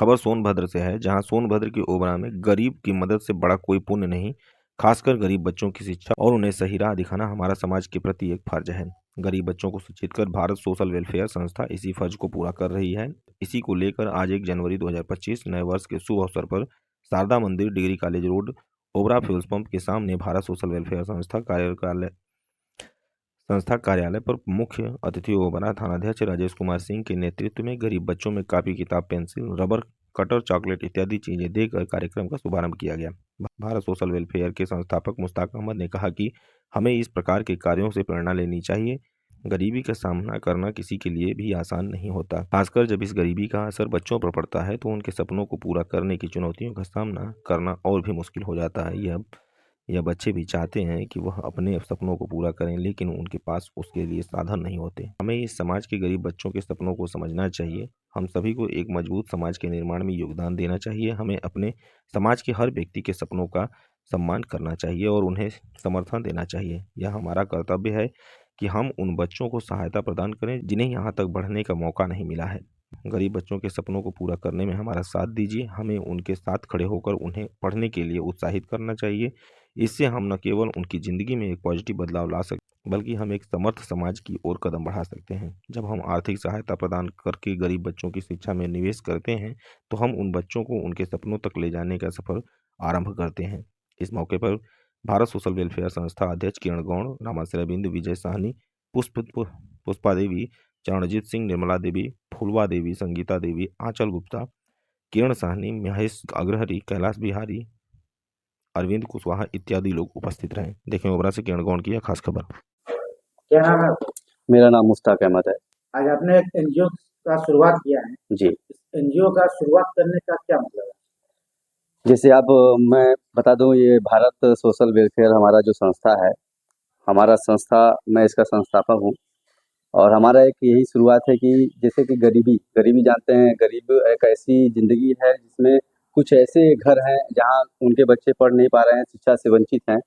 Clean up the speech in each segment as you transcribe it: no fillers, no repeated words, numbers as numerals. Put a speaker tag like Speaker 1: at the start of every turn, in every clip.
Speaker 1: खबर सोनभद्र से है, जहां सोनभद्र की ओबरा में गरीब की मदद से बड़ा कोई पुण्य नहीं। खासकर गरीब बच्चों की शिक्षा और उन्हें सही राह दिखाना हमारा समाज के प्रति एक फर्ज है। गरीब बच्चों को शिक्षित कर भारत सोशल वेलफेयर संस्था इसी फर्ज को पूरा कर रही है। इसी को लेकर आज 1 जनवरी 2025 नए वर्ष के शुभ अवसर पर शारदा मंदिर, degree college road, Obra fuels pump के सामने भारत सोशल वेलफेयर संस्था कार्यालय पर मुख्य अतिथि ओबरा थानाध्यक्ष राजेश कुमार सिंह के नेतृत्व में गरीब बच्चों में कापी, किताब, पेंसिल, रबर, कटर, चॉकलेट इत्यादि चीजें देकर कार्यक्रम का शुभारंभ किया गया। भारत सोशल वेलफेयर के संस्थापक मुश्ताक अहमद ने कहा कि हमें इस प्रकार के कार्यों से प्रेरणा लेनी चाहिए। गरीबी का सामना करना किसी के लिए भी आसान नहीं होता, खासकर जब इस गरीबी का असर बच्चों पर पड़ता है तो उनके सपनों को पूरा करने की चुनौतियों का सामना करना और भी मुश्किल हो जाता है। यह बच्चे भी चाहते हैं कि वह अपने सपनों को पूरा करें, लेकिन उनके पास उसके लिए साधन नहीं होते। हमें इस समाज के गरीब बच्चों के सपनों को समझना चाहिए। हम सभी को एक मजबूत समाज के निर्माण में योगदान देना चाहिए। हमें अपने समाज के हर व्यक्ति के सपनों का सम्मान करना चाहिए और उन्हें समर्थन देना चाहिए। यह हमारा कर्तव्य है कि हम उन बच्चों को सहायता प्रदान करें जिन्हें यहाँ तक बढ़ने का मौका नहीं मिला है। गरीब बच्चों के सपनों को पूरा करने में हमारा साथ दीजिए। हमें उनके साथ खड़े होकर उन्हें पढ़ने के लिए उत्साहित करना चाहिए। इससे हम न केवल उनकी ज़िंदगी में एक पॉजिटिव बदलाव ला सकते, बल्कि हम एक समर्थ समाज की ओर कदम बढ़ा सकते हैं। जब हम आर्थिक सहायता प्रदान करके गरीब बच्चों की शिक्षा में निवेश करते हैं, तो हम उन बच्चों को उनके सपनों तक ले जाने का सफर आरंभ करते हैं। इस मौके पर भारत सोशल वेलफेयर संस्था अध्यक्ष किरण गौड़, रामाश्रय बिंदु, विजय साहनी, पुष्पा देवी, चरणजीत सिंह, निर्मला देवी, फुलवा देवी, संगीता देवी, आंचल गुप्ता, किरण साहनी, महेश अग्रहरी, कैलाश बिहारी, अरविंद कुशवाहा इत्यादि लोग उपस्थित रहे। देखें ओबरा से किरण गौड़ की यह खास खबर।
Speaker 2: क्या नाम है?
Speaker 3: मेरा नाम मुश्ताक अहमद है।
Speaker 2: आज आपने एक एनजीओ का शुरुआत किया है
Speaker 3: जी।
Speaker 2: इस एनजीओ का शुरुआत करने का क्या मतलब है?
Speaker 3: जैसे आप मैं बता दूं, ये भारत सोशल वेलफेयर हमारा जो संस्था है, हमारा संस्था, मैं इसका संस्थापक हूँ। और हमारा एक यही शुरुआत है कि जैसे कि गरीबी जानते हैं, गरीब एक ऐसी ज़िंदगी है जिसमें कुछ ऐसे घर हैं जहाँ उनके बच्चे पढ़ नहीं पा रहे हैं, शिक्षा से वंचित हैं।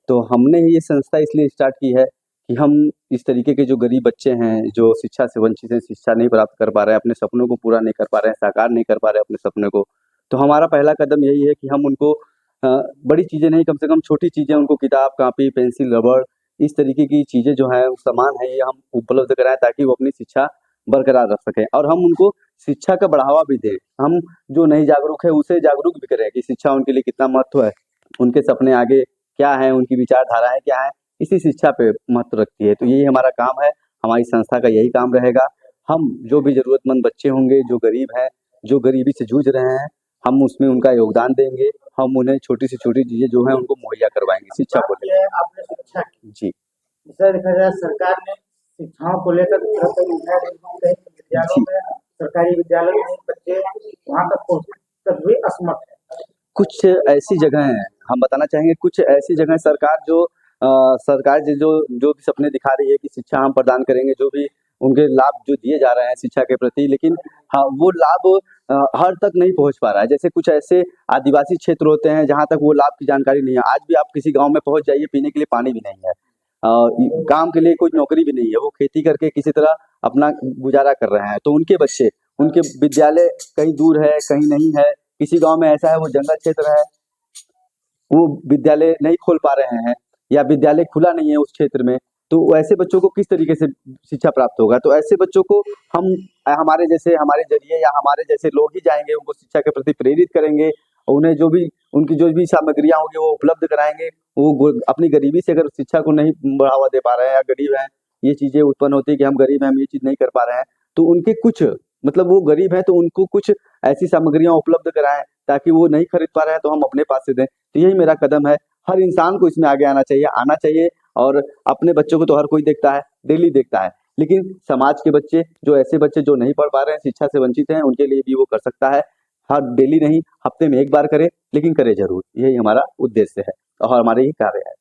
Speaker 3: तो हमने ये संस्था इसलिए स्टार्ट की है कि हम इस तरीके के जो गरीब बच्चे हैं, जो शिक्षा से वंचित हैं, शिक्षा नहीं प्राप्त कर पा रहे हैं, अपने सपनों को पूरा नहीं कर पा रहे हैं, साकार नहीं कर पा रहे हैं अपने सपने को, तो हमारा पहला कदम यही है कि हम उनको बड़ी चीज़ें नहीं, कम से कम छोटी चीज़ें उनको, किताब, कॉपी, पेंसिल, रबड़, इस तरीके की चीज़ें जो हैं, सामान है, ये हम उपलब्ध कराएँ ताकि वो अपनी शिक्षा बरकरार रख सकें और हम उनको शिक्षा का बढ़ावा भी दें। हम जो नहीं जागरूक है उसे जागरूक भी करें कि शिक्षा उनके लिए कितना महत्व है, उनके सपने आगे क्या हैं, उनकी विचारधाराएँ क्या हैं, इसी शिक्षा पे महत्व रखती है। तो यही हमारा काम है, हमारी संस्था का यही काम रहेगा। हम जो भी ज़रूरतमंद बच्चे होंगे, जो गरीब हैं, जो गरीबी से जूझ रहे हैं, हम उसमें उनका योगदान देंगे। हम उन्हें छोटी से छोटी चीज़ें जो हैं उनको मुहैया करवाएँगे शिक्षा को
Speaker 2: बात ये है, आपने शिक्षा की।
Speaker 3: जी।
Speaker 2: इसे देखा जाए, सरकार ने शिक्षाओं को लेकर तरह-तरह की विद्यालयों में, सरकारी विद्यालयों में बच्चे वहाँ तक पहुँचने तक भी असमर्थ है।
Speaker 3: कुछ ऐसी जगह हैं, हम बताना चाहेंगे, कुछ ऐसी जगह सरकार जो सरकार जो जो भी सपने दिखा रही है कि शिक्षा हम प्रदान करेंगे, जो भी उनके लाभ जो दिए जा रहे हैं शिक्षा के प्रति, लेकिन हाँ, वो लाभ हर तक नहीं पहुँच पा रहा है। जैसे कुछ ऐसे आदिवासी क्षेत्र होते हैं जहाँ तक वो लाभ की जानकारी नहीं है। आज भी आप किसी गाँव में पहुँच जाइए, पीने के लिए पानी भी नहीं है। काम के लिए कोई नौकरी भी नहीं है, वो खेती करके किसी तरह अपना गुजारा कर रहे हैं। तो उनके बच्चे, उनके विद्यालय कहीं दूर है, कहीं नहीं है, किसी गाँव में ऐसा है वो जंगल क्षेत्र है, वो विद्यालय नहीं खोल पा रहे हैं या विद्यालय खुला नहीं है उस क्षेत्र में, तो ऐसे बच्चों को किस तरीके से शिक्षा प्राप्त होगा? तो ऐसे बच्चों को हम हमारे ज़रिए या हमारे जैसे लोग ही जाएँगे, उनको शिक्षा के प्रति प्रेरित करेंगे और उन्हें उनकी जो भी सामग्रियाँ होंगी वो उपलब्ध कराएँगे। वो अपनी गरीबी से अगर शिक्षा को नहीं बढ़ावा दे पा रहे हैं या गरीब हैं, ये चीज़ें उत्पन्न होती है कि हम गरीब हैं, हम ये चीज़ नहीं कर पा रहे हैं, तो उनके कुछ, मतलब वो गरीब हैं तो उनको कुछ ऐसी सामग्रियाँ उपलब्ध कराएँ ताकि वो नहीं खरीद पा रहे हैं तो हम अपने पास से दें। तो यही मेरा कदम है। हर इंसान को इसमें आगे आना चाहिए और अपने बच्चों को तो हर कोई देखता है, डेली देखता है, लेकिन समाज के बच्चे, जो ऐसे बच्चे जो नहीं पढ़ पा रहे हैं, शिक्षा से वंचित हैं, उनके लिए भी वो कर सकता है। हर डेली नहीं, हफ्ते में 1 बार करे, लेकिन करे ज़रूर। यही हमारा उद्देश्य है और हमारे ही कार्य है।